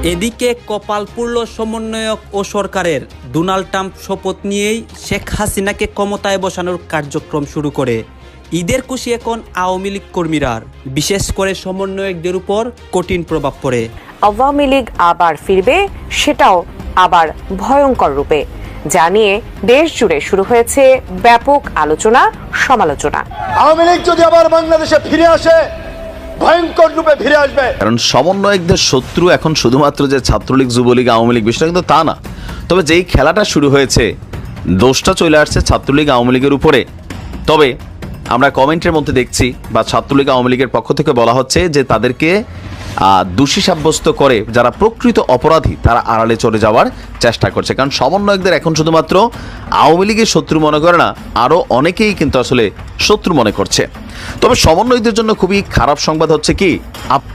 এদিকে কপাল পুড়ল সমন্বয়ক ও সরকারের। ডোনাল্ড ট্রাম্প শপথ নিয়েই শেখ হাসিনাকে ক্ষমতায় বসানোর কার্যক্রম শুরু করে। ঈদের খুশি এখন আওয়ামী লীগ কর্মীরা, বিশেষ করে সমন্বয়কদের উপর কঠিন প্রভাব পড়ে। আওয়ামী লীগ আবার ফিরবে, সেটাও আবার ভয়ঙ্কর রূপে, যা নিয়ে দেশ জুড়ে শুরু হয়েছে ব্যাপক আলোচনা সমালোচনা। আওয়ামী লীগ যদি আবার বাংলাদেশে ফিরে আসে, ভয়ঙ্কর রূপে ফিরে আসবে। কারণ সমন্বয়কদের শত্রু এখন শুধুমাত্র যে ছাত্রলীগ, যুবলীগ, আওয়ামী লীগ বিষয়টা কিন্তু তা না। তবে যেই খেলাটা শুরু হয়েছে, দোষটা চলে আসছে ছাত্রলীগ, আওয়ামী লীগের উপরে। তবে আমরা কমেন্টের মধ্যে দেখছি বা ছাত্রলীগ, আওয়ামী লীগের পক্ষ থেকে বলা হচ্ছে যে তাদেরকে দোষী সাব্যস্ত করে যারা প্রকৃত অপরাধী তারা আড়ালে চলে যাওয়ার চেষ্টা করছে। কারণ সমন্বয়কদের এখন শুধুমাত্র আওয়ামী লীগের শত্রু মনে করে না, আরও অনেকেই কিন্তু আসলে শত্রু মনে করছে। তবে সমন্বয়কদের জন্য খুবই খারাপ সংবাদ হচ্ছে কি,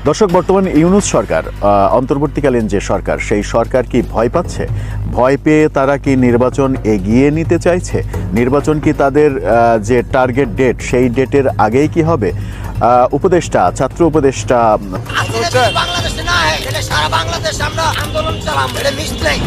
দর্শক, বর্তমান ইউনূস সরকার, অন্তর্বর্তীকালীন যে সরকার, সেই সরকার কি ভয় পাচ্ছে? ভয় পেয়ে তারা কি নির্বাচন এগিয়ে নিতে চাইছে? নির্বাচন কি তাদের যে টার্গেট ডেট, সেই ডেটের আগেই কি হবে? উপদেষ্টা, ছাত্র উপদেষ্টা বাংলাদেশে না হয় সারা বাংলাদেশ আমরা আন্দোলন চালাম, এটা মিস্টেক।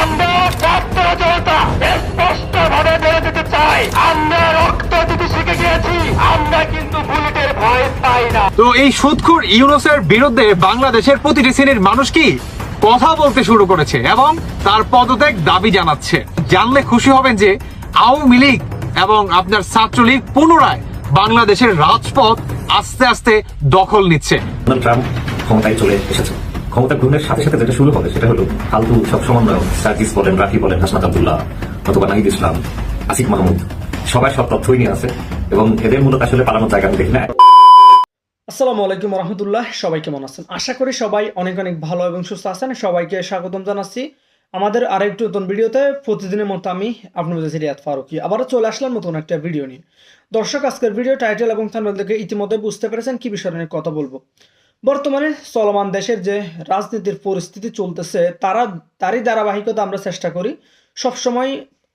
আমরা ছাত্র জনতা স্পষ্টভাবে বলে দিতে চাই, আমরা রক্ত দিতে শিখে গিয়েছি, আমরা কিন্তু বুলেটের ভয় পাই না। তো এই সুদখোর ইউনূসের বিরুদ্ধে বাংলাদেশের প্রতিটি শ্রেণীর মানুষ কি কথা বলতে শুরু করেছে এবং তার পদত্যাগ দাবি জানাচ্ছে। জানলে খুশি হবেন যে আওয়ামী লীগ এবং আপনার ছাত্রলীগ পুনরায় বাংলাদেশের রাজপথ আস্তে আস্তে দখল নিচ্ছে। ট্রাম্প ক্ষমতায় চলে এসেছে। ক্ষমতা গ্রহণের সাথে সাথে যেটা শুরু হবে সেটা হলো ফালতু সব সমন্বয়, সার্জিস বলেন, রাফি বলেন, হাসনাত আব্দুল্লাহ অথবা নাহিদ ইসলাম, আসিফ মাহমুদ, সবাই সব তথ্যই নিয়ে আছে এবং এদের মূলত আসলে পালানোর জায়গা আমি দেখি না। আসসালামু আলাইকুম রহমতুল্লাহ, সবাই কেমন আছেন? আশা করি সবাই অনেক অনেক ভালো এবং সুস্থ আছেন। সবাইকে স্বাগতম জানাচ্ছি আমাদের আরেকটি নতুন ভিডিওতে। প্রতিদিনের মতো আমি আপনাদের রিয়াদ ফারুকি আবারও চলে আসলাম নতুন একটা ভিডিও নিয়ে। দর্শক, আজকের ভিডিও টাইটেল এবং থাম্বনেল দেখে ইতিমধ্যে বুঝতে পেরেছেন কি বিষয় নিয়ে কথা বলবো। বর্তমানে চলমান দেশের যে রাজনীতির পরিস্থিতি চলতেছে, তারই ধারাবাহিকতা আমরা চেষ্টা করি সবসময়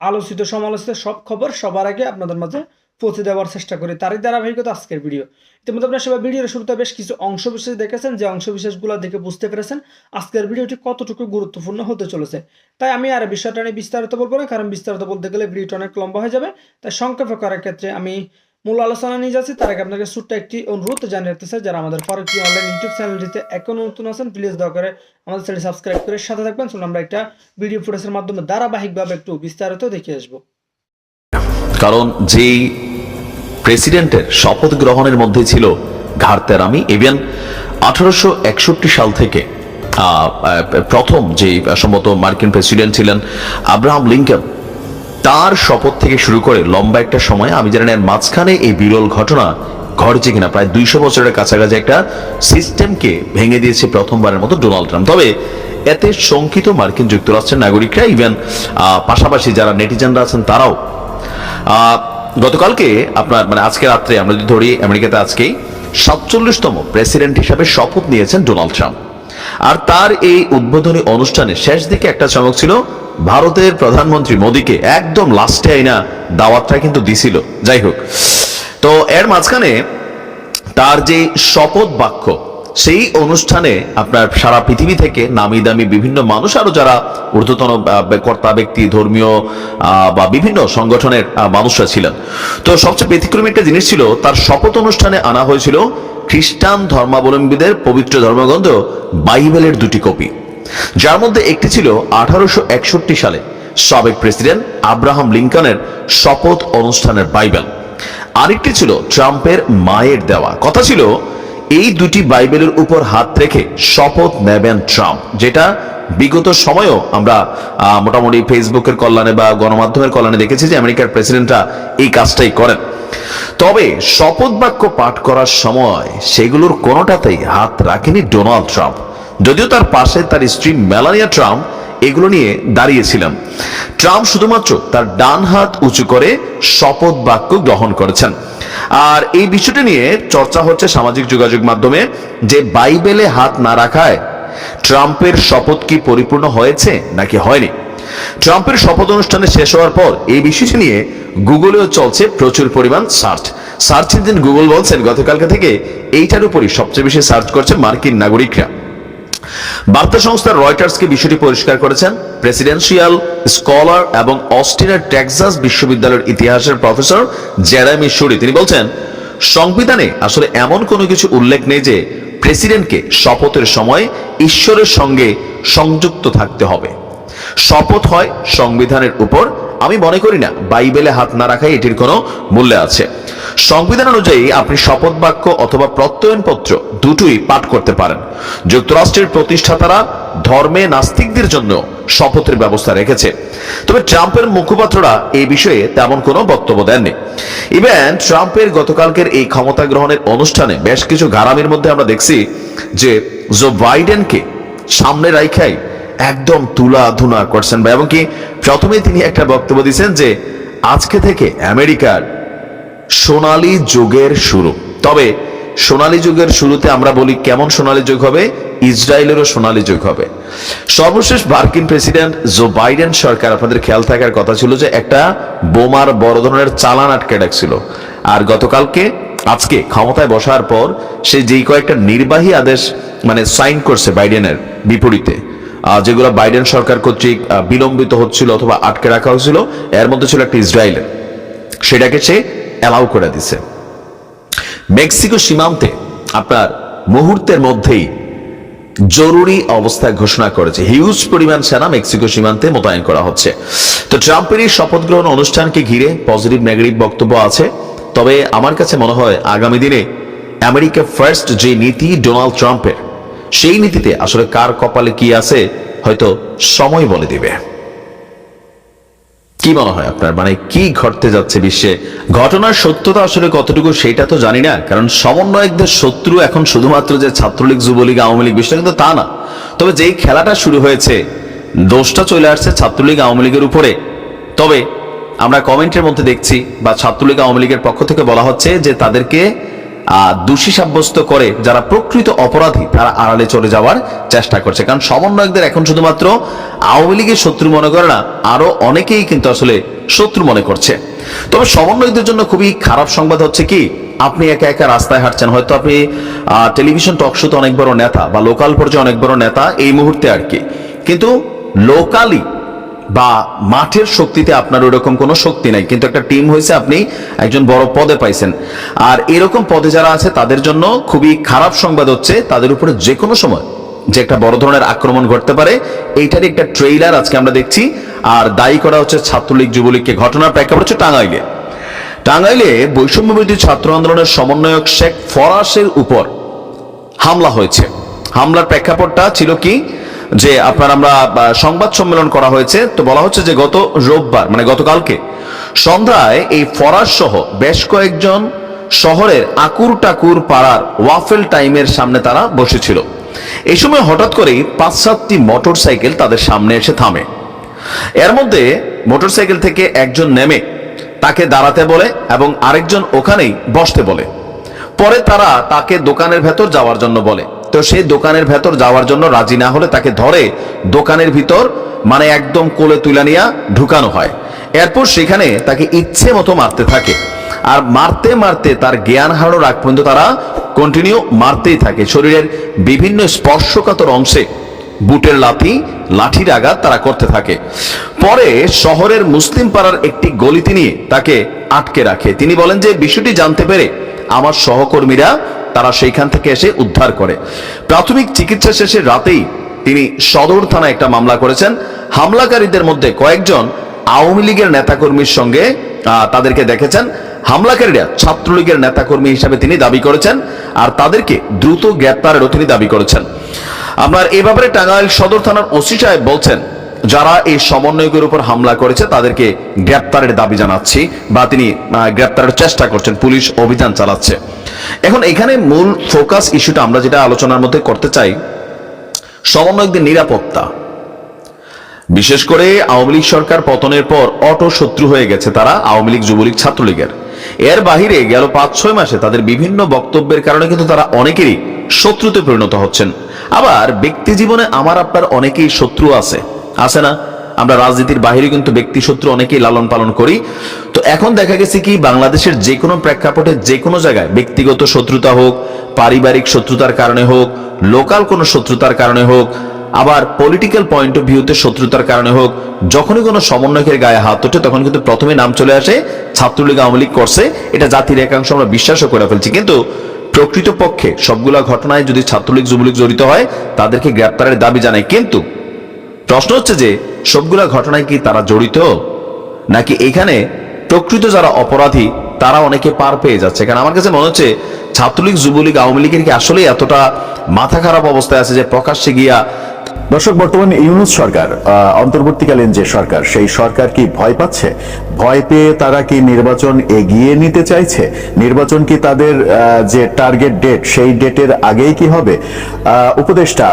আলোচিত সমালোচিত সব খবর সবার আগে আপনাদের মাঝে পৌঁছে দেওয়ার চেষ্টা করি। তারই ধারাবাহিকতা আজকের ভিডিও। ইতিমধ্যে আপনারা সবাই ভিডিওর শুরুতে বেশ কিছু অংশ বিশেষ দেখেছেন, যে অংশ বিশেষগুলো দেখে বুঝতে পেরেছেন আজকের ভিডিওটি কতটুকু গুরুত্বপূর্ণ হতে চলেছে। তাই আমি আর বিষয়টা নিয়ে বিস্তারিত বলবো না, কারণ বিস্তারিত বলতে গেলে ভিডিওটা অনেক লম্বা হয়ে যাবে। তাই সংক্ষেপে করার ক্ষেত্রে আমি মূল আলোচনা নিয়ে যাচ্ছি। তার আগে আপনাকে ছোট্ট একটি অনুরোধ জানিয়ে রাখতে চাই, যারা আমাদের ফারুকি অনলাইন ইউটিউব চ্যানেলটিতে এখনো নতুন আছেন, প্লিজ দয়া করে আমাদের চ্যানেল সাবস্ক্রাইব করে সাথে থাকবেন। চলুন আমরা একটা ভিডিও ফুটেজের মাধ্যমে ধারাবাহিকভাবে একটু বিস্তারিত দেখে আসবো। কারণ যেই প্রেসিডেন্টের শপথ গ্রহণের মধ্যে ছিল ঘাড়তেরামি। ইভেন 1861 সাল থেকে প্রথম যে সম্ভবত মার্কিন প্রেসিডেন্ট ছিলেন আব্রাহাম লিঙ্কন, তার শপথ থেকে শুরু করে লম্বা একটা সময়, আমি জানি না মাঝখানে এই বিরল ঘটনা ঘটেছে কিনা, প্রায় 200 বছরের কাছাকাছি একটা সিস্টেমকে ভেঙে দিয়েছে প্রথমবারের মতো ডোনাল্ড ট্রাম্প। তবে এতে শঙ্কিত মার্কিন যুক্তরাষ্ট্রের নাগরিকরা, ইভেন পাশাপাশি যারা নেটিজেনরা আছেন তারাও। গতকালকে আপনার আজকে রাত্রে আমরা যদি ধরি, আমেরিকাতে আজকেই 47তম প্রেসিডেন্ট হিসাবে শপথ নিয়েছেন ডোনাল্ড ট্রাম্প। আর তার এই উদ্বোধনী অনুষ্ঠানে শেষ দিকে একটা চমক ছিল, ভারতের প্রধানমন্ত্রী মোদীকে একদম লাস্টে আইনা দাওয়াতটা কিন্তু দিছিল। যাই হোক, তো এর মাঝখানে তার যে শপথ বাক্য, সেই অনুষ্ঠানে আপনার সারা পৃথিবী থেকে নামি দামি বিভিন্ন মানুষ, আরো যারা ঊর্ধ্বতন কর্তা ব্যক্তি, ধর্মীয় বা বিভিন্ন সংগঠনের মানুষরা ছিলেন। তো সবচেয়ে ব্যতিক্রমী একটা জিনিস ছিল, তার শপথ অনুষ্ঠানে আনা হয়েছিল খ্রিস্টান ধর্মাবলম্বীদের পবিত্র ধর্মগ্রন্থ বাইবেলের 2টি কপি, যার মধ্যে একটি ছিল 1861 সালে সাবেক প্রেসিডেন্ট আব্রাহাম লিঙ্কনের শপথ অনুষ্ঠানের বাইবেল, আরেকটি ছিল ট্রাম্পের মায়ের দেওয়া। কথা ছিল এই 2টি বাইবেলের উপর হাত রেখে শপথ নেবেন ট্রাম্প, যেটা বিগত সময়েও আমরা মোটামুটি ফেসবুকের কল্যাণে বা গণমাধ্যমের কল্যাণে দেখেছি যে আমেরিকার প্রেসিডেন্টরা এই কাজটাই করেন। তবে শপথ বাক্য পাঠ করার সময় সেগুলোর কোনোটাতেই হাত রাখেনি ডোনাল্ড ট্রাম্প, যদিও তার পাশে তার স্ত্রী মেলানিয়া ট্রাম্প এগুলো নিয়ে দাঁড়িয়েছিলেন। ট্রাম্প শুধুমাত্র তার ডান হাত উঁচু করে শপথ বাক্য গ্রহণ করেছেন। আর এই বিষয়টি নিয়ে চর্চা হচ্ছে সামাজিক যোগাযোগ মাধ্যমে, যে বাইবেলে হাত না রাখায় ট্রাম্পের শপথ কি পরিপূর্ণ হয়েছে নাকি হয়নি। ট্রাম্পের শপথ অনুষ্ঠানে শেষ হওয়ার পর এই বিষয়টি নিয়ে গুগলেও চলছে প্রচুর পরিমাণ সার্চ ইঞ্জিন গুগল বলছেন গতকালকে থেকে এইটার উপরই সবচেয়ে বেশি সার্চ করছে মার্কিন নাগরিকরা। বার্তা সংস্থা রয়টার্সকে বিষয়টি পরিষ্কার করেছেন প্রেসিডেন্সিয়াল স্কলার এবং অস্টিনের টেক্সাস বিশ্ববিদ্যালয়ের ইতিহাসের প্রফেসর জেরেমি শুরি। তিনি বলছেন, সংবিধানে আসলে এমন কোনো কিছু উল্লেখ নেই যে প্রেসিডেন্টকে শপথের সময় ঈশ্বরের সঙ্গে সংযুক্ত থাকতে হবে। শপথ হয় সংবিধানের উপর। আমি মনে করি না বাইবেলে হাত না রাখাই এটির কোনো মূল্য আছে। সংবিধান অনুযায়ী আপনি শপথ বাক্য অথবা প্রত্যয়নপত্র দুটোই পাঠ করতে পারেন। যুক্তরাষ্ট্রের প্রতিষ্ঠাতারা ধর্মে নাস্তিকদের জন্য শপথের ব্যবস্থা রেখেছে। তবে ট্রাম্পের মুখপাত্ররা এই বিষয়ে তেমন কোনো বক্তব্য দেননি। ইভেন ট্রাম্পের গতকালকের এই ক্ষমতা গ্রহণের অনুষ্ঠানে বেশ কিছু গারামির মধ্যে আমরা দেখছি যে জো বাইডেনকে সামনে রাখাই একদম তুলা ধুনা করছেন বা এবং কি প্রথমে তিনি একটা বক্তব্য দিয়েছেন যে আজকে থেকে আমেরিকার সোনালী যুগের শুরু। তবে সোনালী যুগের শুরুতে আমরা বলি কেমন সোনালী যুগ হবে, ইসরায়েলেরও সোনালী যুগ হবে। সর্বশেষ মার্কিন প্রেসিডেন্ট জো বাইডেন সরকার, আপনাদের খেয়াল থাকার কথা ছিল যে একটা বোমার বড় ধরনের চালান আটকে রাখছিল। আর গতকালকে আজকে ক্ষমতায় বসার পর সে যেই কয়েকটা নির্বাহী আদেশ সাইন করছে বাইডেনের বিপরীতে, যেগুলো বাইডেন সরকার কর্তৃক বিলম্বিত হচ্ছিল অথবা আটকে রাখা হয়েছিল, এর মধ্যে ছিল একটা ইসরায়েলের, সেটাকে সে অ্যালাউ করে দিছে। মেক্সিকো সীমান্তে আপনার মুহূর্তের মধ্যেই জরুরি অবস্থা ঘোষণা করেছে। হিউজ পরিমাণ সেনা মেক্সিকো সীমান্তে মোতায়েন করা হচ্ছে। তো ট্রাম্পের এই শপথ গ্রহণ অনুষ্ঠানকে ঘিরে পজিটিভ নেগেটিভ বক্তব্য আছে। তবে আমার কাছে মনে হয় আগামী দিনে আমেরিকা ফার্স্ট যে নীতি ডোনাল্ড ট্রাম্পের, সেই নীতিতে আসলে কার কপালে কি আছে হয়তো সময় বলে দিবে। কি মনে হয় আপনার, কি ঘটতে যাচ্ছে বিশ্বে? ঘটনার সত্যতা আসলে কতটুকু সেটা তো জানি না, কারণ সমন্বয়কদের শত্রু এখন শুধুমাত্র যে ছাত্রলীগ, যুবলীগ, আওয়ামী লীগ বিষয়টা কিন্তু তা না। তবে যেই খেলাটা শুরু হয়েছে, দোষটা চলে আসছে ছাত্রলীগ আওয়ামী লীগের উপরে। তবে আমরা কমেন্টের মধ্যে দেখছি বা ছাত্রলীগ আওয়ামী লীগের পক্ষ থেকে বলা হচ্ছে যে তাদেরকে দোষী সাব্যস্ত করে যারা প্রকৃত অপরাধী তারা আড়ালে চলে যাওয়ার চেষ্টা করছে। কারণ সমন্বয়কদের এখন শুধুমাত্র আওয়ামী লীগের শত্রু মনে করে না, আরো অনেকেই কিন্তু আসলে শত্রু মনে করছে। তবে সমন্বয়কদের জন্য খুবই খারাপ সংবাদ হচ্ছে কি, আপনি একা একা রাস্তায় হাঁটছেন, হয়তো আপনি টেলিভিশন টক শোতে অনেক বড় নেতা বা লোকাল পর্যায়ে অনেক বড় নেতা এই মুহূর্তে আর কি, কিন্তু লোকালি বা মাঠের শক্তিতে আপনার ওরকম কোনো শক্তি নাই, কিন্তু একটা টিম হয়েছে, আপনি একজন বড় পদে পাইছেন। আর এরকম পদে যারা আছে তাদের জন্য খুবই খারাপ সংবাদ হচ্ছে তাদের উপরে যে কোনো সময় যে একটা বড় ধরনের আক্রমণ ঘটতে পারে, এইটারই একটা ট্রেইলার আজকে আমরা দেখছি। আর দায়ী করা হচ্ছে ছাত্রলীগ, যুবলীগকে। ঘটনার প্রেক্ষাপট হচ্ছে টাঙ্গাইলে বৈষম্যবিরোধী ছাত্র আন্দোলনের সমন্বয়ক শেখ ফরাসের উপর হামলা হয়েছে। হামলার প্রেক্ষাপটটা ছিল কি যে আমরা সংবাদ সম্মেলন করা হয়েছে, তো বলা হচ্ছে যে গত রোববার গতকালকে সন্ধ্যায় এই ফরাস সহ বেশ কয়েকজন শহরের আকুর টাকুর পাড়ার ওয়াফেল টাইমের সামনে তারা বসেছিল। এই সময় হঠাৎ করেই ৫-৭টি মোটর সাইকেল তাদের সামনে এসে থামে। এর মধ্যে মোটর সাইকেল থেকে একজন নেমে তাকে দাঁড়াতে বলে এবং আরেকজন ওখানেই বসতে বলে। পরে তারা তাকে দোকানের ভেতর যাওয়ার জন্য বলে। তো সেই দোকানের ভেতর যাওয়ার জন্য রাজি না হলে তাকে ধরে দোকানের ভিতর একদম কোলে তুলে নিয়ে ঢুকানো হয়। এরপর সেখানে তাকে ইচ্ছে মতো মারতে থাকে। আর মারতে মারতে তার জ্ঞান হারানোর আগ পর্যন্ত তারা কন্টিনিউ মারতেই থাকে। শরীরের বিভিন্ন স্পর্শকাতর অংশে বুটের লাঠির আঘাত তারা করতে থাকে। পরে শহরের মুসলিম পাড়ার একটি গলিতে নিয়ে তাকে আটকে রাখে। তিনি বলেন যে বিষয়টি জানতে পেরে আমার সহকর্মীরা তারা সেইখান থেকে এসে উদ্ধার করে। প্রাথমিক চিকিৎসা শেষে রাতেই তিনি সদর থানায় একটা মামলা করেছেন। হামলাকারীদের মধ্যে কয়েকজন আওয়ামী লীগের নেতাকর্মীর সঙ্গে তাদেরকে দেখেছেন। হামলাকারীরা ছাত্রলীগের নেতাকর্মী হিসাবে তিনি দাবি করেছেন, আর তাদেরকে দ্রুত গ্রেপ্তারেরও তিনি দাবি করেছেন। আপনার এ ব্যাপারে টাঙ্গাইল সদর থানার ওসি সাহেব বলছেন, যারা এই সমন্বয়কের উপর হামলা করেছে তাদেরকে গ্রেপ্তারের দাবি জানাচ্ছি, বা তিনি গ্রেপ্তারের চেষ্টা করছেন, পুলিশ অভিযান চালাচ্ছে। এখন এখানে মূল ফোকাস ইস্যুটা আমরা যেটা আলোচনার মধ্যে করতে চাই, সমন্বয়কদের নিরাপত্তা। বিশেষ করে আওয়ামী লীগ সরকার পতনের পর অটো শত্রু হয়ে গেছে তারা আওয়ামী লীগ, যুবলীগ, ছাত্রলীগের। এর বাহিরে গেল ৫-৬ মাসে তাদের বিভিন্ন বক্তব্যের কারণে কিন্তু তারা অনেকেরই শত্রুতে পরিণত হচ্ছেন। আবার ব্যক্তি জীবনে আমার আপনার অনেকেই শত্রু আছে না? আমরা রাজনীতির বাইরে কিন্তু ব্যক্তি শত্রু অনেকেই লালন পালন করি। তো এখন দেখা গেছে কি বাংলাদেশের যে কোনো প্রেক্ষাপটে যে কোনো জায়গায় ব্যক্তিগত শত্রুতা হোক, পারিবারিক শত্রুতার কারণে হোক, লোকাল কোনো শত্রুতার কারণে হোক, আবার পলিটিক্যাল পয়েন্ট অফ ভিউতে শত্রুতার কারণে হোক, যখনই কোনো সমন্বয়কের গায়ে হাত ওঠে তখন কিন্তু প্রথমে নাম চলে আসে ছাত্রলীগ আওয়ামী লীগ করছে। এটা জাতির একাংশ আমরা বিশ্বাসও করে ফেলছি, কিন্তু প্রকৃতপক্ষে সবগুলা ঘটনায় যদি ছাত্রলীগ যুবলীগ জড়িত হয় তাদেরকে গ্রেপ্তারের দাবি জানায়। কিন্তু প্রশ্ন হচ্ছে যে সবগুলা ঘটনায় কি তারা জড়িত, নাকি এখানে প্রকৃত যারা অপরাধী তারা অনেকে পার পেয়ে যাচ্ছে? কারণ আমার কাছে মনে হচ্ছে ছাত্রলীগ যুবলীগ আওয়ামী লীগের কি আসলে এতটা মাথা খারাপ অবস্থায় আছে যে প্রকাশ্যে গিয়া। দর্শক, বর্তমান ইউনূস সরকার, অন্তর্বর্তীকালীন যে সরকার, সেই সরকার কি ভয় পাচ্ছে? ভয় পেয়ে তারা কি নির্বাচন এগিয়ে নিতে চাইছে? নির্বাচন কি তাদের যে টার্গেট ডেট, সেই ডেটের আগেই কি হবে? উপদেষ্টা,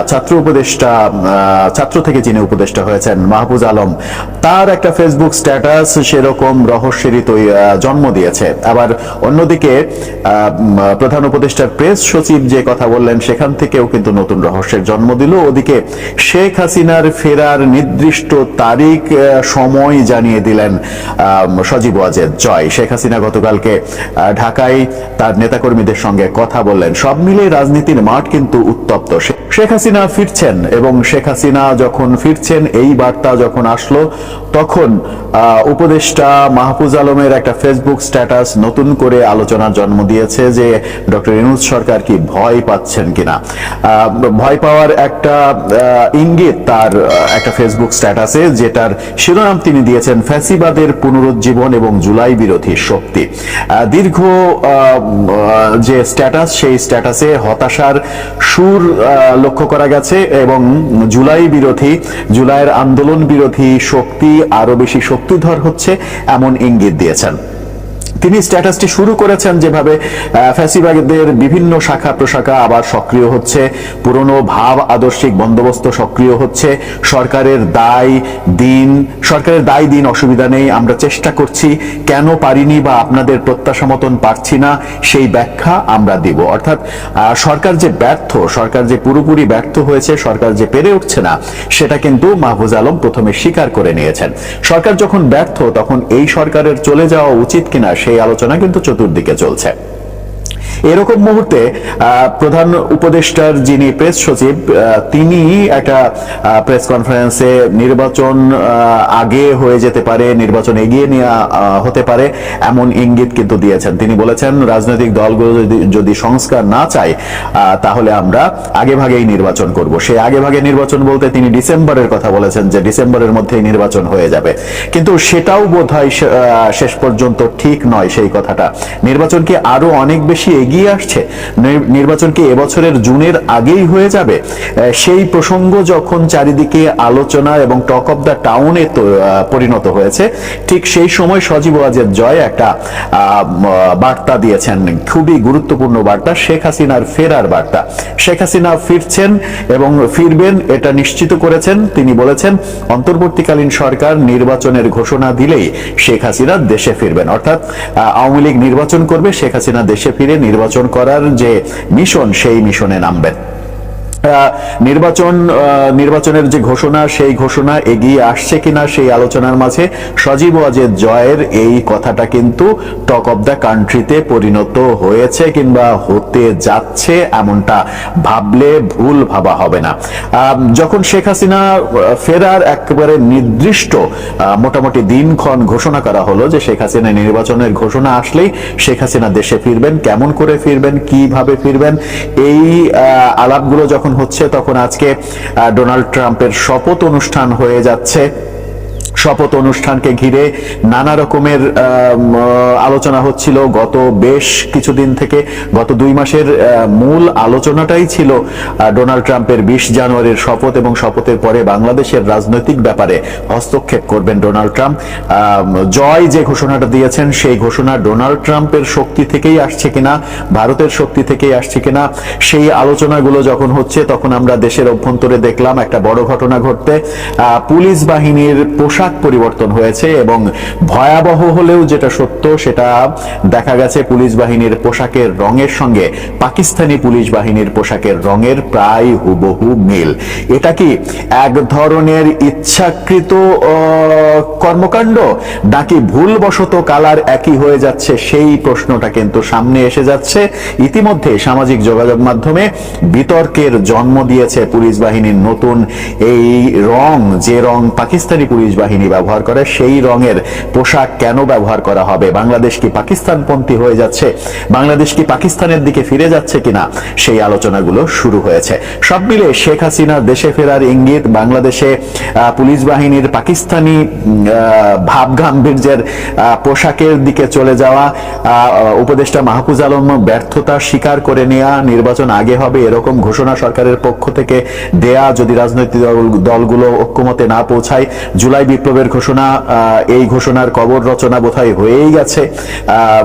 ছাত্র থেকে যিনি উপদেষ্টা হয়েছেন মাহফুজ আলম, তার একটা ফেসবুক স্ট্যাটাস সেরকম রহস্যেরই জন্ম দিয়েছে। আবার অন্যদিকে প্রধান উপদেষ্টার প্রেস সচিব যে কথা বললেন সেখান থেকেও কিন্তু নতুন রহস্যের জন্ম দিল। ওদিকে শেখ হাসিনার ফেরার নির্দিষ্ট তারিখ, সময় জানিয়ে দিলেন সজীব ওয়াজেদ জয়। শেখ হাসিনা গতকালকে ঢাকায় তার নেতাকর্মীদের সঙ্গে কথা বললেন। সব মিলে রাজনীতির মাঠ কিন্তু উত্তপ্ত। শেখ হাসিনা ফিরছেন, এবং শেখ হাসিনা যখন ফিরছেন এই বার্তা যখন আসলো তখন উপদেষ্টা মাহফুজ আলমের একটা ফেসবুক স্ট্যাটাস নতুন করে আলোচনার জন্ম দিয়েছে যে ডক্টর ইউনূস সরকার কি ভয় পাচ্ছেন কিনা। ভয় পাওয়ার একটা ইঙ্গিত তার একটা ফেসবুক স্ট্যাটাসে, যেটার শিরোনাম তিনি দিয়েছেন ফ্যাসিবাদের পুনরুজ্জীবন এবং জুলাই বিরোধী শক্তি। দীর্ঘ যে স্ট্যাটাস, সেই স্ট্যাটাসে হতাশার সুর লক্ষ্য করা গেছে এবং জুলাইয়ের আন্দোলন বিরোধী শক্তি আরো বেশি শক্তিধর হচ্ছে এমন ইঙ্গিত দিয়েছেন। তিনি স্ট্যাটাসটি শুরু করেছেন যেভাবে ফ্যাসিবাদের বিভিন্ন শাখা প্রশাখা আবার সক্রিয় হচ্ছে, পুরনো ভাব আদর্শিক বন্দোবস্ত সক্রিয় হচ্ছে, সরকারের দায় দিন অসুবিধা নেই, আমরা চেষ্টা করছি, কেন পারিনি বা আপনাদের প্রত্যাশা মতন পারছি না সেই ব্যাখ্যা আমরা দিব। অর্থাৎ সরকার যে ব্যর্থ, সরকার যে পুরোপুরি ব্যর্থ হয়েছে, সরকার যে পেরে উঠছে না, সেটা কিন্তু মাহফুজ আলম প্রথমে স্বীকার করে নিয়েছেন। সরকার যখন ব্যর্থ তখন এই সরকারের চলে যাওয়া উচিত কিনা সেই আলোচনা কিন্তু চতুর্দিকে চলছে। এরকম মুহূর্তে প্রধান উপদেষ্টার যিনি প্রেস সচিব, তিনি একটা প্রেস কনফারেন্সে নির্বাচন আগে হয়ে যেতে পারে, নির্বাচন এগিয়ে নেওয়া হতে পারে এমন ইঙ্গিত কিন্তু দিয়েছেন। তিনি বলেছেন রাজনৈতিক দলগুলো যদি সংস্কার না চায় তাহলে আমরা আগে ভাগেই নির্বাচন করব। সেই আগে ভাগে নির্বাচন বলতে তিনি ডিসেম্বরের কথা বলেছেন, যে ডিসেম্বরের মধ্যেই নির্বাচন হয়ে যাবে। কিন্তু সেটাও বোধহয় শেষ পর্যন্ত ঠিক নয় সেই কথাটা। নির্বাচন কি আরো অনেক বেশি এগিয়ে আসছে? নির্বাচন কি এবছরের জুনের আগেই হয়ে যাবে? সেই প্রসঙ্গ যখন চারিদিকে আলোচনা এবং টক অফ দ্য টাউনে পরিণত হয়েছে, ঠিক সেই সময় সজীব ওয়াজেদ জয় একটা বার্তা দিয়েছেন, খুবই গুরুত্বপূর্ণ বার্তা, শেখ হাসিনার ফেরার বার্তা। শেখ হাসিনা ফিরছেন এবং ফিরবেন এটা নিশ্চিত করেছেন। তিনি বলেছেন অন্তর্বর্তীকালীন সরকার নির্বাচনের ঘোষণা দিলেই শেখ হাসিনা দেশে ফিরবেন। অর্থাৎ আওয়ামী লীগ নির্বাচন করবে, শেখ হাসিনা দেশে ফিরে নির্বাচন করার যে মিশন, সেই মিশনে নামবেন। নির্বাচনের যে ঘোষণা, সেই ঘোষণা এগিয়ে আসছে কিনা সেই আলোচনার মাঝে সজীব ওয়াজেদ জয়ের এই কথাটা কিন্তু টক অফ দ্য কান্ট্রিতে পরিণত হয়েছে কিংবা হতে যাচ্ছে, এমনটা ভাবলে ভুল ভাবা হবে না। যখন শেখ হাসিনা ফেরার একেবারে নির্দিষ্ট মোটামুটি দিনক্ষণ ঘোষণা করা হলো যে শেখ হাসিনা নির্বাচনের ঘোষণা আসলেই শেখ হাসিনা দেশে ফিরবেন, কেমন করে ফিরবেন, কিভাবে ফিরবেন, এই আলাপগুলো যখন হচ্ছে, তখন আজকে ডোনাল্ড ট্রাম্পের শপথ অনুষ্ঠান হয়ে যাচ্ছে। শপথ অনুষ্ঠানকে ঘিরে নানা রকমের আলোচনা হচ্ছিল গত বেশ কিছুদিন থেকে। গত 2 মাসের মূল আলোচনাটাই ছিল ডোনাল্ড ট্রাম্পের 20 জানুয়ারির শপথ, এবং শপথের পরে বাংলাদেশের রাজনৈতিক ব্যাপারে হস্তক্ষেপ করবেন ডোনাল্ড ট্রাম্প। জয় যে ঘোষণাটা দিয়েছেন, সেই ঘোষণা ডোনাল্ড ট্রাম্পের শক্তি থেকেই আসছে কিনা, ভারতের শক্তি থেকেই আসছে কিনা, সেই আলোচনাগুলো যখন হচ্ছে তখন আমরা দেশের অভ্যন্তরে দেখলাম একটা বড় ঘটনা ঘটতে। পুলিশ বাহিনীর পোশাক পরিবর্তন হয়েছে এবং ভয়াবহ হলেও যেটা সত্য সেটা দেখা গেছে পুলিশ বাহিনীর পোশাকের রঙের সঙ্গে পাকিস্তানি পুলিশ বাহিনীর পোশাকের রঙের প্রায় হুবহু মিল। এটা কি এক ধরনের ইচ্ছাকৃত কর্মকাণ্ড নাকি ভুলবশত কালার একই হয়ে যাচ্ছে, সেই প্রশ্নটা কিন্তু সামনে এসে যাচ্ছে। ইতিমধ্যে সামাজিক যোগাযোগ মাধ্যমে বিতর্কের জন্ম দিয়েছে পুলিশ বাহিনীর নতুন এই রং, যে রং পাকিস্তানি পুলিশ বাহিনী ব্যবহার করে সেই রঙের পোশাক কেন ব্যবহার করা হবে? বাংলাদেশ কি পাকিস্তানপন্থী হয়ে যাচ্ছে? বাংলাদেশ কি পাকিস্তানের দিকে ফিরে যাচ্ছে কিনা? সেই আলোচনাগুলো শুরু হয়েছে। সব মিলে শেখ হাসিনার দেশে ফেরার ইঙ্গিত, বাংলাদেশে পুলিশ বাহিনীর পাকিস্তানি ভাব গাম্ভীর্যের পোশাকের দিকে চলে যাওয়া, উপদেষ্টা মাহফুজ আলম ব্যর্থতা স্বীকার করে নেওয়া, নির্বাচন আগে হবে এরকম ঘোষণা সরকারের পক্ষ থেকে দেয়া যদি রাজনৈতিক দলগুলো ঐক্যমতে না পৌঁছায়, জুলাই বিপ্লবের ঘোষণা, এই ঘোষণার কবর রচনা বোধহয় হয়েই গেছে,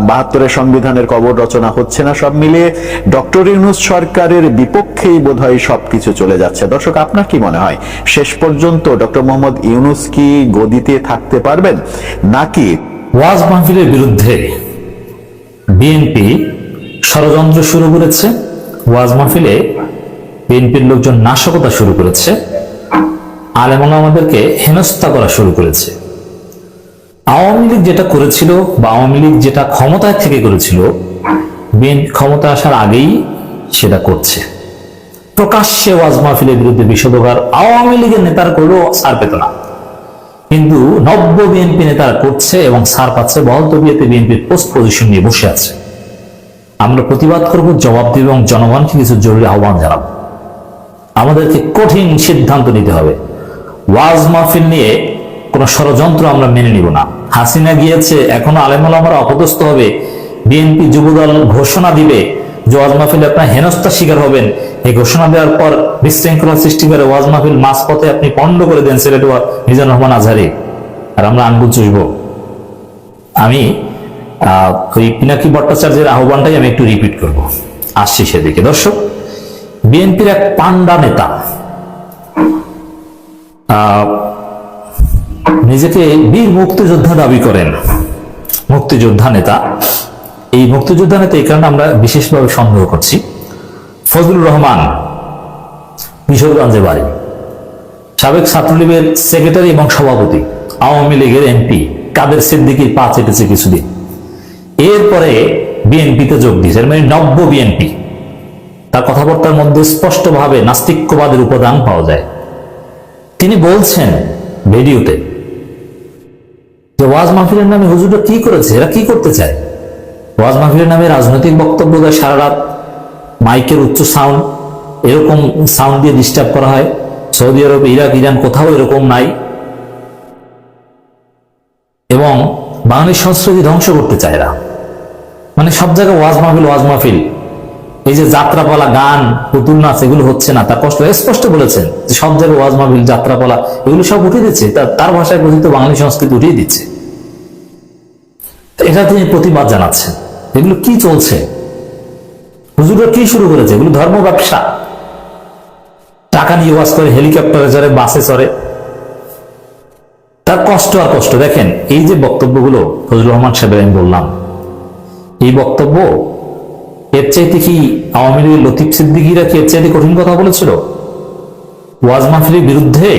৭২-এর সংবিধানের কবর রচনা হচ্ছে না। সব মিলিয়ে ডক্টর ইউনূস সরকারের বিপক্ষেই বোধহয় সবকিছু চলে যাচ্ছে। দর্শক, আপনার কি মনে হয় শেষ পর্যন্ত ডক্টর মোহাম্মদ ইউনূস কি গদিতে থাকতে পারবেন, নাকি ওয়াজ মাহফিলের বিরুদ্ধে বিএনপি ষড়যন্ত্র শুরু করেছে? ওয়াজ মাহফিলে বিএনপির লোকজন নাশকতা শুরু করেছে, আলেম ওলামাদেরকে হেনস্থা করা শুরু করেছে। আওয়ামী লীগ যেটা করেছিল বা আওয়ামী লীগ যেটা ক্ষমতায় থেকে করেছিল, বিএনপি ক্ষমতা আসার আগেই সেটা করছে। প্রকাশ্যে ওয়াজ মাহফিলের বিরুদ্ধে বিষোদগার আওয়ামী লীগের নেতারা করলেও ছাড় পেত না, কিন্তু নব্য বিএনপি নেতারা করছে এবং ছাড় পাচ্ছে। বহল তবিয়তে বিএনপির পোস্ট পজিশন নিয়ে বসে আছে। আমরা প্রতিবাদ করব, জবাব দেব এবং জনগণকে কিছু জরুরি আহ্বান জানাবো। আমাদেরকে কঠিন সিদ্ধান্ত নিতে হবে। ওয়াজ মাহফিল নিয়ে কোনো ষড়যন্ত্র আমরা মেনে নিব না। হাসিনা গিয়েছে, এখনো আলেম ওলামারা অপদস্থ হবে। বিএনপি যুবদল ঘোষণা দিবে যে ওয়াজ মাহফিলে আপনার হেনস্থার শিকার হবেন। এই ঘোষণা দেওয়ার পর বিশৃঙ্খলা সৃষ্টি করে ওয়াজ মাহফিল মাঝপথে আপনি পণ্ড করে দেন সিলেট মিজানুর রহমান আজহারি, আর আমরা আঙ্গুল চুষব। আমি ওই পিনাকি ভট্টাচার্যের আহ্বানটাই আমি একটু রিপিট করব, আসছি সেদিকে। দর্শক, বিএনপির এক পান্ডা নেতা নিজেকে বীর মুক্তিযোদ্ধা দাবি করেন, মুক্তিযোদ্ধা নেতা। এই মুক্তিযোদ্ধা নেতা এই কারণে আমরা বিশেষভাবে সন্দেহ করছি। ফজলুর রহমান, কিশোরগঞ্জে বাড়ি, সাবেক ছাত্রলীগের সেক্রেটারি এবং সভাপতি, আওয়ামী লীগের এমপি, কাদের সিদ্দিকীর পা চেটেছে কিছুদিন, এরপরে বিএনপিতে যোগ দিয়েছে, মানে নব্য বিএনপি। তার কথাবার্তার মধ্যে স্পষ্টভাবে নাস্তিক্যবাদের উপাদান পাওয়া যায়। তিনি বলছেন ভিডিওতে যে ওয়াজ মাহফিলের নামে হুজুররা কি করেছে, এরা কি করতে চায়। ওয়াজ মাহফিলের নামে রাজনৈতিক বক্তব্য দেয়, সারা রাত মাইকের উচ্চ সাউন্ড, এরকম সাউন্ড দিয়ে ডিস্টার্ব করা হয়। সৌদি আরব, ইরাক, ইরান কোথাও এরকম নাই। এবং বাঙালির সংস্কৃতি ধ্বংস করতে চায় এরা। মানে সব জায়গায় ওয়াজ মাহফিল, ওয়াজ মাহফিল। এই যে যাত্রাপালা, গান, পুতুল নাচ, এগুলো হচ্ছে না। তার কষ্ট স্পষ্ট বলেছেন যে সব জায়গায় ওয়াজ মাহফিল, যাত্রাপালা, এগুলো সব উঠিয়ে দিচ্ছে। তার ভাষায় কথিত বাঙালি সংস্কৃতি উঠিয়ে দিচ্ছে। এটা তিনি প্রতিবাদ জানাচ্ছেন। এগুলো কি চলছে? হুজুররা কি শুরু করেছে? এগুলো ধর্ম ব্যবসা। টাকা নিয়ে ওয়াজ করে, হেলিকপ্টারে চড়ে, বাসে চড়ে। তার কষ্ট আর কষ্ট। দেখেন, এই যে বক্তব্যগুলো ফজলুর রহমান সাহেবের আমি বললাম, এই বক্তব্য এর চাইতে কি আওয়ামী লীগের লতিফ সিদ্দিকীরা কি এর চাইতে কঠিন কথা বলেছিল? ওয়াজ মাহফিলের বিরুদ্ধে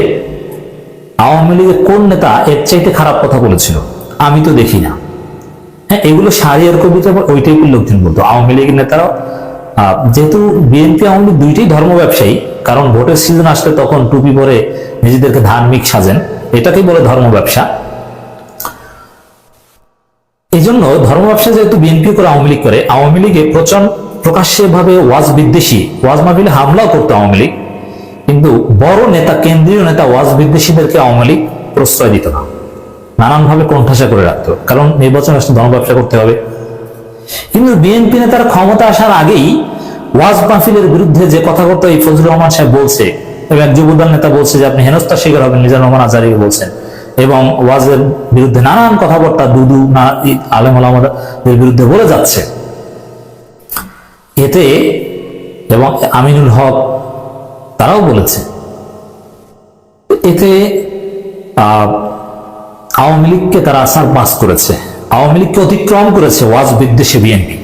আওয়ামী লীগের কোন নেতা এর চাইতে খারাপ কথা বলেছিল? আমি তো দেখি না। হ্যাঁ, এগুলো শাহরিয়ার কবিতা, ওই টাইপের লোকজন বলতো। আওয়ামী লীগের নেতারাও, যেহেতু বিএনপি আওয়ামী লীগ দুইটাই ধর্ম ব্যবসায়ী, কারণ ভোটের সিজন আসলে তখন টুপি পরে নিজেদেরকে ধার্মিক সাজেন, এটাকেই বলে ধর্ম ব্যবসা। এই জন্য ধর্ম ব্যবসা যেহেতু বিএনপি করে, আওয়ামী লীগ করে, আওয়ামী লীগে প্রকাশ্যে ভাবে ওয়াজ বিদ্বেষী, ওয়াজ মাহফিলে হামলাও করতো আওয়ামী লীগ। কিন্তু বড় নেতা, কেন্দ্রীয় নেতা ওয়াজ বিদ্বেষীদেরকে আওয়ামী লীগ প্রশ্রয় দিত না, নানানভাবে কোণঠাসা করে রাখতো, কারণ নির্বাচন আসলে ধর্ম ব্যবসা করতে হবে। কিন্তু বিএনপি নেতারা ক্ষমতা আসার আগেই ওয়াজ মাহফিলের বিরুদ্ধে যে কথাবার্তা এই ফজলুর রহমান সাহেব বলছে, এবং এক যুবদল নেতা বলছে যে আপনি হেনস্থার শিকার হবেন, মিজানুর রহমান আজহারি বলছেন, এবং ওয়াজের বিরুদ্ধে নানান কথাবার্তা দুদু আলেম ওলামাদের বিরুদ্ধে বলে যাচ্ছে। এতে এবং আমিনুল হক তারাও বলেছে, এতে আওয়ামী লীগকে তারা আসার পাস করেছে, আওয়ামী লীগকে অতিক্রম করেছে ওয়াজ বিদ্বেষী বিএনপি,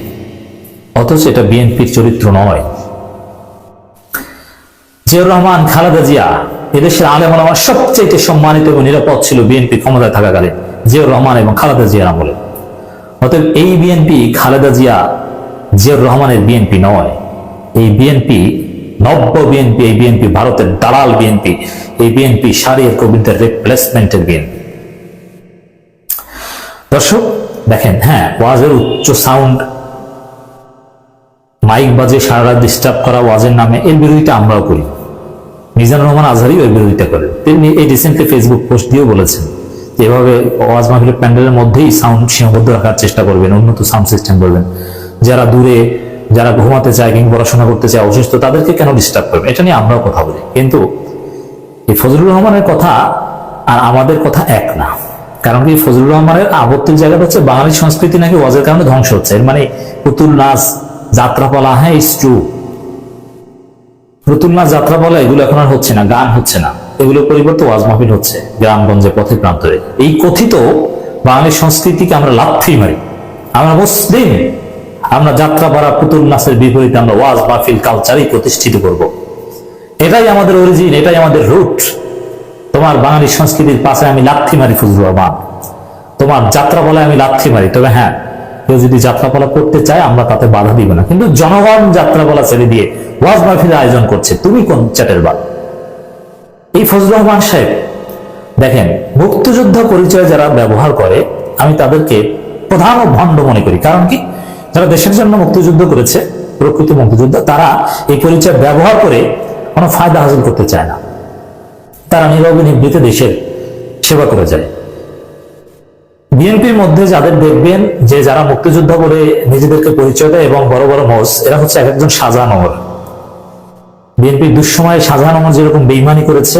অথচ এটা বিএনপির চরিত্র নয়। জিয়াউর রহমান, খালেদা জিয়া এদেশের আলেম ওলামা সবচেয়ে সম্মানিত এবং নিরাপদ ছিল বিএনপি ক্ষমতায় থাকাকালে, জিয়াউর রহমান এবং খালেদা জিয়ার আমলে। অতএব এই বিএনপি খালেদা জিয়া জিয়াউর রহমানের বিএনপি নয়। এই বিএনপি নব্য বিএনপি, এই বিএনপি ভারতের দালাল বিএনপি, এই বিএনপি শারিয়ার কবিরদের রিপ্লেসমেন্টের বিএনপি। দর্শক দেখেন, হ্যাঁ, ওয়াজের উচ্চ সাউন্ড, মাইক বাজে সারা রাত ডিস্টার্ব করা ওয়াজের নামে, এর বিরোধিতা আমরাও করি। মিজানুর রহমান আজহারিও এর বিরোধিতা করেন। তিনি এই রিসেন্টলি ফেসবুক পোস্ট দিয়েও বলেছেন যে এভাবে ওয়াজ মাহফিলের প্যান্ডেলের মধ্যেই সাউন্ড সীমাবদ্ধ রাখার চেষ্টা করবেন, উন্নত সাউন্ড সিস্টেম করবেন। যারা দূরে, যারা ঘুমাতে চায় কিংবা পড়াশোনা করতে চায়, অসুস্থ, তাদেরকে কেন ডিস্টার্ব করবে, এটা নিয়ে আমরাও কথা বলি। কিন্তু এই ফজলুর রহমানের কথা আর আমাদের কথা এক না। কারণ কি, ফজলুর রহমানের আপত্তির জায়গাটা হচ্ছে বাঙালি সংস্কৃতি নাকি ওয়াজের কারণে ধ্বংস হচ্ছে। এর মানে পুতুল নাচ, যাত্রাপালা, হ্যাঁ ইটস ট্রু, পুতুল নাচ, যাত্রাপালা এগুলো এখন আর হচ্ছে না, গান হচ্ছে না, এগুলোর পরিবর্তে ওয়াজ মাহফিল হচ্ছে গ্রামগঞ্জে, পথে প্রান্তরে। এই কথিত বাঙালি সংস্কৃতিকে আমরা লাথি মারি। আমরা মুসলিম, আমরা যাত্রাপালা, পুতুল নাচের বিপরীতে আমরা ওয়াজ মাহফিল কালচারই প্রতিষ্ঠিত করব। এটাই আমাদের অরিজিন, এটাই আমাদের রুট। তোমার বাঙালি সংস্কৃতির পাশে আমি লাথি মারি ফজলুর রহমান, তোমার যাত্রাপালায় আমি লাথি মারি। তবে হ্যাঁ, কেউ যদি যাত্রাপালা করতে চায় আমরা তাতে বাধা দিব না, কিন্তু জনগণ যাত্রাপালা ছেড়ে দিয়ে ওয়াজ মাহফিলের আয়োজন করছে, তুমি কোন চ্যাটের বাদ? এই ফজলুর রহমান সাহেব দেখেন, মুক্তিযোদ্ধা পরিচয় যারা ব্যবহার করে আমি তাদেরকে প্রধান ও ভণ্ড মনে করি। কারণ কি, যারা দেশের জন্য মুক্তিযুদ্ধ করেছে, প্রকৃত মুক্তিযোদ্ধা, তারা এই পরিচয় ব্যবহার করে কোনো ফায়দা হাসিল করতে চায় না। তারা নীরবে নিভৃতে দেশের সেবা করে যায়। বিএনপির মধ্যে যাদের দেখবেন যে যারা মুক্তিযোদ্ধা বলে নিজেদেরকে পরিচয় দেয় এবং বড় বড় মৌজ, এরা হচ্ছে এক একজন শাহজাহান। বিএনপির দুঃসময়ে শাহজাহান যেরকম বেইমানি করেছে,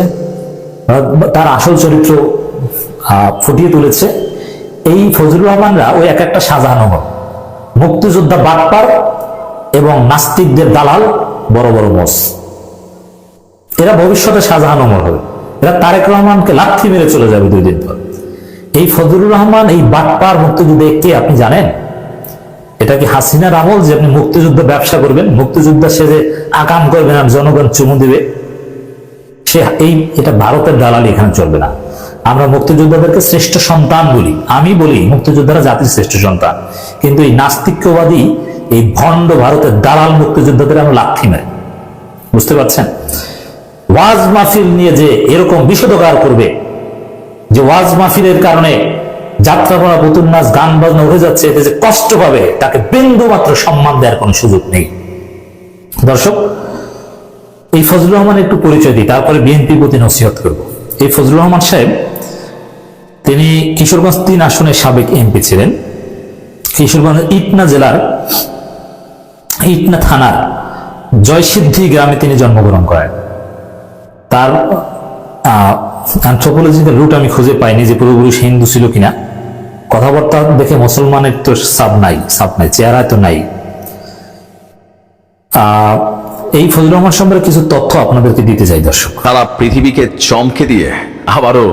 তার আসল চরিত্র ফুটিয়ে তুলেছে, এই ফজলুর রহমানরা ওই এক একটা শাহজাহান, মুক্তিযোদ্ধা বাটপার এবং নাস্তিকদের দালাল, বড় বড় মৌজ। এরা ভবিষ্যতে শাহজাহান হবে। এরা তারেক রহমানকে লাথি মেরে চলে যাবে 2 দিন পর। এই ফজলুর রহমান, এই বাটপার মুক্তিযুদ্ধে কে আপনি জানেন? এটা কি হাসিনার আমল যে আপনি মুক্তিযুদ্ধ ব্যবসা করবেন, মুক্তিযুদ্ধ সেজে আকাম করবেন আর জনগণ চুমু দিবে? এটা ভারতের দালালি, এখানে চলবে না। আমরা মুক্তিযোদ্ধাদেরকে শ্রেষ্ঠ সন্তান বলি, আমি বলি মুক্তিযোদ্ধারা জাতির শ্রেষ্ঠ সন্তান, কিন্তু এই নাস্তিক্যবাদী, এই ভণ্ড ভারতের দালাল মুক্তিযোদ্ধাদের আমরা লাথি মারি। বুঝতে পারছেন? ওয়াজ মাহফিল নিয়ে যে এরকম বিষোদগার করবে যে ওয়াজ মাহফিলের কারণে যাত্রাপালা, পুতুল নাচ, গান বাজনা উঠে যাচ্ছে, এতে যে কষ্ট পাবে তাকে বিন্দু মাত্র সম্মান দেওয়ার কোনো সুযোগ নেই। দর্শক, এই ফজলুর রহমান একটু পরিচয় দিই, তারপরে বিএনপির প্রতি নসিহত করব। এই ফজলুর রহমান সাহেব, তিনি কিশোরগঞ্জ 3 আসনের সাবেক এমপি ছিলেন। কিশোরগঞ্জের ইটনা জেলার ইটনা থানার জয়সিদ্ধি গ্রামে তিনি জন্মগ্রহণ করেন। তার অ্যানথ্রোপোলজিক্যাল রুট আমি খুঁজে পাইনি যে পূর্বপুরুষ হিন্দু ছিল কিনা। কথাবার্তা দেখে মুসলমানের তো সাপ নাই, চেহারায় তো নাই। এই ফজলুর রহমান সম্পর্কে কিছু তথ্য আপনাদেরকে দিতে চাই দর্শক। সারা পৃথিবীকে চমকে দিয়ে আবারও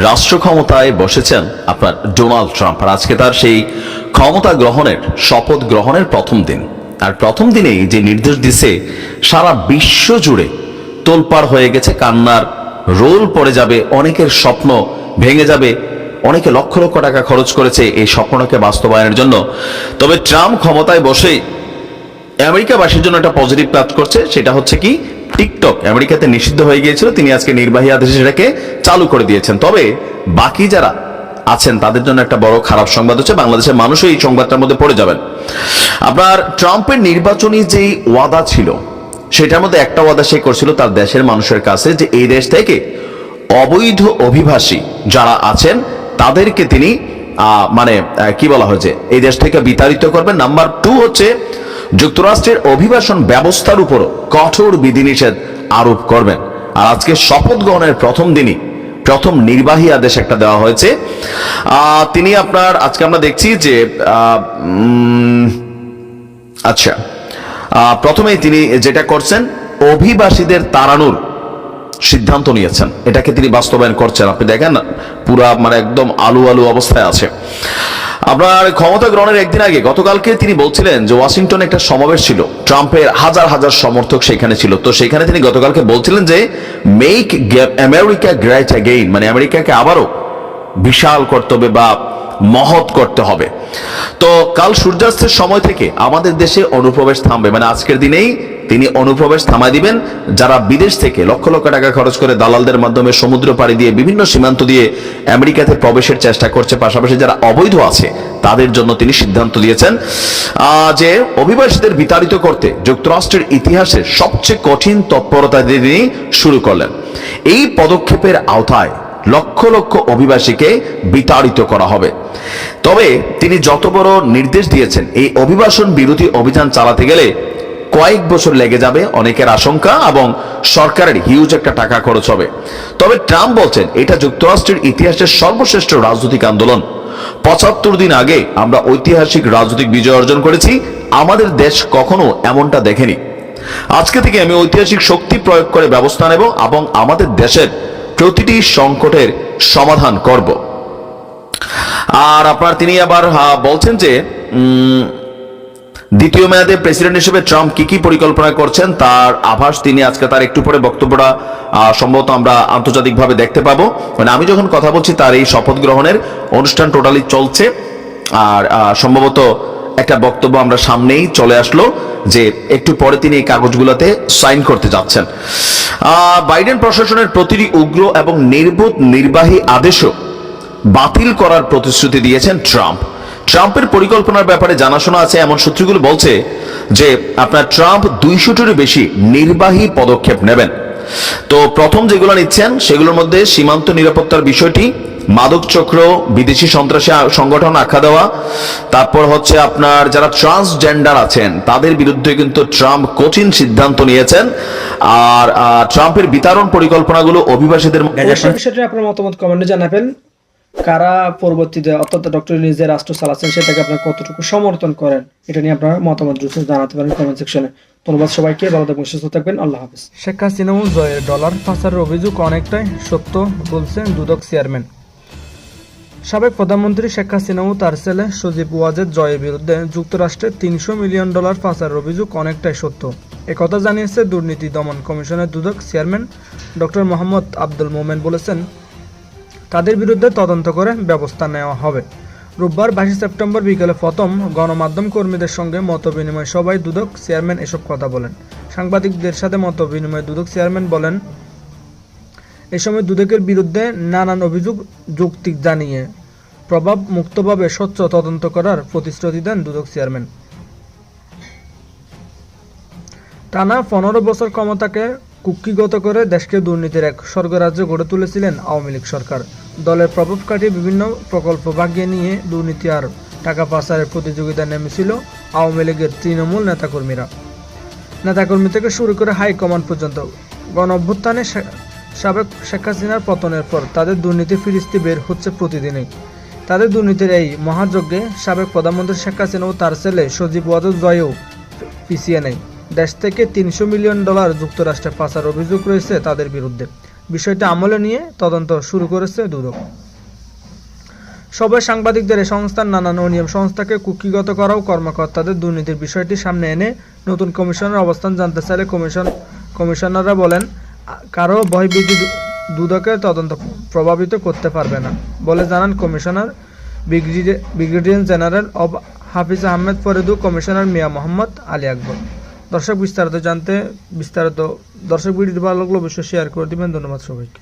রাষ্ট্র ক্ষমতায় বসেছেন আপনার ডোনাল্ড ট্রাম্প। আর আজকে তার সেই ক্ষমতা গ্রহণের, শপথ গ্রহণের প্রথম দিন। আর প্রথম দিনেই যে নির্দেশ দিছে, সারা বিশ্ব জুড়ে তোলপাড় হয়ে গেছে, কান্নার রোল পড়ে যাবে, অনেকের স্বপ্ন ভেঙে যাবে, অনেকে লক্ষ লক্ষ টাকা খরচ করেছে এই স্বপ্নটাকে বাস্তবায়নের জন্য। তবে ট্রাম্প ক্ষমতায় বসেই আমেরিকাবাসীর জন্য একটা পজিটিভ কাজ করছে, সেটা হচ্ছে কি, টিকটক আমেরিকাতে নিষিদ্ধ হয়ে গিয়েছিল, তিনি আজকে নির্বাহী আদেশে সেটাকে চালু করে দিয়েছেন। তবে বাকি যারা আছেন তাদের জন্য একটা বড় খারাপ সংবাদ হচ্ছে, বাংলাদেশের মানুষও এই সংবাদটার মধ্যে পড়ে যাবেন। আপনার ট্রাম্পের নির্বাচনী যেই ওয়াদা ছিল, সেটার মধ্যে একটা ওয়াদা সে করছিল তার দেশের মানুষের কাছে, যে এই দেশ থেকে অবৈধ অভিবাসী যারা আছেন তাদেরকে তিনি কি বলা হয়েছে, এই দেশ থেকে বিতাড়িত করবেন। নাম্বার 2 হচ্ছে যুক্তরাষ্ট্রের অভিবাসন ব্যবস্থার উপর কঠোর বিধিনিষেধ আরোপ করবেন। আর আজকে শপথ গ্রহণের প্রথম দিনই প্রথম নির্বাহী আদেশ একটা দেওয়া হয়েছে। তিনি আপনার, আজকে আমরা দেখছি যে প্রথমেই তিনি যেটা করছেন, অভিবাসীদের তাড়ানোর সিদ্ধান্ত নিয়েছেন, এটাকে তিনি বাস্তবায়ন করছেন। আপনি দেখেন পুরা মানে একদম আলু আলু অবস্থায় আছে। আপনার ক্ষমতা গ্রহণের একদিন আগে গতকালকে তিনি বলছিলেন যে ওয়াশিংটনে একটা সমাবেশ ছিল, ট্রাম্পের হাজার হাজার সমর্থক সেখানে ছিল। তো সেখানে তিনি গতকালকে বলছিলেন যে মেক আমেরিকা গ্রেট অ্যাগেইন, মানে আমেরিকাকে আবারও বিশাল করতে হবে বা মহৎ করতে হবে। তো কাল সূর্যাস্তের সময় থেকে আমাদের দেশে অনুপ্রবেশ থামবে, মানে আজকের দিনেই তিনি অনুপ্রবেশ থামায় দিবেন। যারা বিদেশ থেকে লক্ষ লক্ষ টাকা খরচ করে দালালদের মাধ্যমে সমুদ্র পাড়ি দিয়ে বিভিন্ন সীমান্ত দিয়ে আমেরিকাতে প্রবেশের চেষ্টা করছে, পাশাপাশি যারা অবৈধ আছে তাদের জন্য তিনি সিদ্ধান্ত দিয়েছেন যে অভিবাসীদের বিতাড়িত করতে যুক্তরাষ্ট্রের ইতিহাসে সবচেয়ে কঠিন তৎপরতা দিয়ে তিনি শুরু করলেন। এই পদক্ষেপের আওতায় লক্ষ লক্ষ অভিবাসীকে বিতাড়িত করা হবে। তবে তিনি যত বড় নির্দেশ দিয়েছেন, এই অভিবাসন বিরোধী অভিযান চালাতে গেলে কয়েক বছর লেগে যাবে অনেকের আশঙ্কা, এবং সরকারের হিউজ একটা টাকা খরচ হবে। তবে ট্রাম্প বলছেন এটা যুক্তরাষ্ট্রের ইতিহাসের সর্বশ্রেষ্ঠ রাজনৈতিক আন্দোলন। ৭৫ দিন আগে আমরা ঐতিহাসিক রাজনৈতিক বিজয় অর্জন করেছি, আমাদের দেশ কখনো এমনটা দেখেনি। আজকে থেকে আমি ঐতিহাসিক শক্তি প্রয়োগ করে ব্যবস্থা নেব এবং আমাদের দেশের প্রতিটি সংকটের সমাধান করব। আর আপনার তিনি আবার বলছেন যে দ্বিতীয় মেয়াদে প্রেসিডেন্ট হিসেবে ট্রাম্প কি কি পরিকল্পনা করছেন তার আভাস তিনি আজকে তার একটু পরে বক্তব্যটা সম্ভবত আমরা আন্তর্জাতিকভাবে দেখতে পাবো। মানে আমি যখন কথা বলছি তার এই শপথ গ্রহণের অনুষ্ঠান টোটালি চলছে, আর সম্ভবত একটা বক্তব্য আমরা সামনেই চলে আসলো যে একটু পরে তিনি এই কাগজগুলোতে সাইন করতে যাচ্ছেন। বাইডেন প্রশাসনের প্রতিটি উগ্র এবং নির্বোধ নির্বাহী আদেশও বাতিল করার প্রতিশ্রুতি দিয়েছেন ট্রাম্প। ট্রাম্পের পরিকল্পনার ব্যাপারে জানাশোনা আছে এমন সূত্রগুলো বলছে যে আপনার ট্রাম্প 200-টিরও বেশি নির্বাহী পদক্ষেপ নেবেন। তো প্রথম যেগুলো নিচ্ছেন সেগুলোর মধ্যে সীমান্ত নিরাপত্তার বিষয়টি, মাদক চক্র, বিদেশি সন্ত্রাসী সংগঠন আখ্যা দেওয়া, তারপর হচ্ছে আপনার যারা ট্রান্সজেন্ডার আছেন তাদের বিরুদ্ধে কিন্তু ট্রাম্প কঠিন সিদ্ধান্ত নিয়েছেন। আর ট্রাম্পের বিতরণ পরিকল্পনাগুলো অভিবাসীদের বিষয়টি আপনার মতামত কমেন্টে জানাবেন। কারা পরবর্তীতে অর্থাৎ ডক্টর ইউনূস যে রাষ্ট্র চালাচ্ছেন সেটাকে আপনারা কতটুকু সমর্থন করেন, এটা নিয়ে আপনারা মতামত জানাতে পারেন কমেন্ট সেকশনে। ধন্যবাদ সবাইকে, ভালো থাকবেন, সুস্থ থাকবেন, আল্লাহ হাফেজ। শেখ হাসিনা ও জয়ের ডলার পাচারের অভিযোগ অনেকটাই সত্য বলছেন দুদক চেয়ারম্যান। সাবেক প্রধানমন্ত্রী শেখ হাসিনা ও তার ছেলে সজীব ওয়াজেদ জয়ের বিরুদ্ধে যুক্তরাষ্ট্রে $300 মিলিয়ন পাচারের অভিযোগ অনেকটাই সত্য, একথা জানিয়েছে দুর্নীতি দমন কমিশনের দুদক চেয়ারম্যান ডক্টর মোহাম্মদ আব্দুল মোমেন। বলেছেন তাদের বিরুদ্ধে তদন্ত করে ব্যবস্থা নেওয়া হবে। রোববার 22 সেপ্টেম্বর বিকেলে প্রথম গণমাধ্যম কর্মীদের সঙ্গে মতবিনিময় সভায় দুদক চেয়ারম্যান এসব কথা বলেন। সাংবাদিকদের সাথে মতবিনিময়ে দুদক চেয়ারম্যান বলেন, এ সময় দুদকের বিরুদ্ধে নানান অভিযোগ যৌক্তিক জানিয়ে প্রভাব মুক্তভাবে স্বচ্ছ তদন্ত করার প্রতিশ্রুতি দেন দুদক চেয়ারম্যান। টানা 15 বছর ক্ষমতাকে কুক্ষিগত করে দেশকে দুর্নীতির এক স্বর্গরাজ্য গড়ে তুলেছিলেন আওয়ামী লীগ সরকার। দলের প্রভাব কাটিয়ে বিভিন্ন প্রকল্প ভাগিয়ে নিয়ে দুর্নীতি আর টাকা পাচারের প্রতিযোগিতায় নেমেছিল আওয়ামী লীগের তৃণমূল নেতাকর্মী থেকে শুরু করে হাইকমান্ড পর্যন্ত। গণ অভ্যুত্থানে সাবেক শেখ হাসিনার পতনের পর তাদের দুর্নীতি ফিরিস্তি বের হচ্ছে প্রতিদিনই। তাদের দুর্নীতির এই মহাযজ্ঞে সাবেক প্রধানমন্ত্রী শেখ হাসিনা ও তার ছেলে সজীব ওয়াজেদ জয়ও পিছিয়ে নেই। দেশ থেকে $300 মিলিয়ন যুক্তরাষ্ট্রে পাচার অভিযোগ রয়েছে তাদের বিরুদ্ধে। বিষয়টি আমলে নিয়ে তদন্ত শুরু করেছে দুদক। সবাই সাংবাদিকদের এই সংস্থার নানান অনিয়ম সংস্থাকে কুক্ষিগত করাও কর্মকর্তাদের দুর্নীতির বিষয়টি সামনে এনে নতুন কমিশনের অবস্থান জানতে চাইলে কমিশনাররা বলেন কারো ভয়ভীতি দুদকের তদন্ত প্রভাবিত করতে পারবে না বলে জানান কমিশনার ব্রিগেডিয়ার জেনারেল অব হাফিজ আহমেদ ফরিদু, কমিশনার মিয়া মোহাম্মদ আলী আকবর। দর্শক ভিডিওটি ভালো লাগলে অবশ্যই শেয়ার করে দিবেন। ধন্যবাদ সবাইকে।